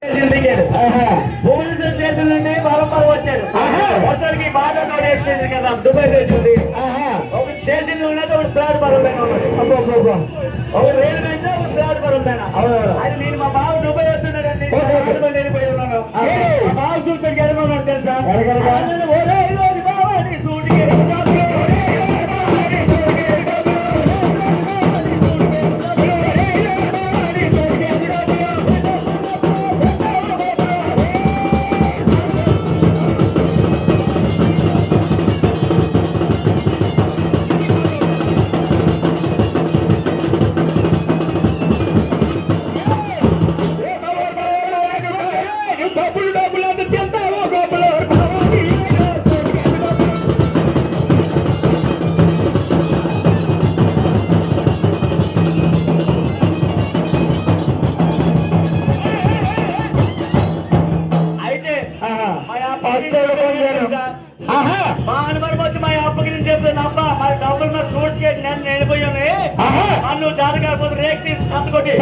పోలీసులు స్టేషన్ నుండి బలంపర వచ్చాడు. మొత్తానికి బాధ వేసిపోయింది కదా దుబాయ్ దేశండి. ఒక స్టేషన్ ఉన్నది, ఒక ప్లాట్ఫారం పైన ఉన్నది. ఒక రైలు మీద ఒక ప్లాట్ఫారం పైన. అది నేను మా బాబు దుబాయ్ వస్తున్నాడండి, వెళ్ళిపోయి ఉన్నాను. మా బాబు సూటికి ఎడమన్నాడు తెలుసా? బాబా నీ సూటికి మా అనుమానం వచ్చి మా అప్పకి నేను చెప్తాను. అబ్బా మరి డబ్బులు మరి సోర్స్ కి నేను వెళ్ళిపోయాను. నువ్వు జాతకాకపోతే రేక్ తీసి సంత కొట్టి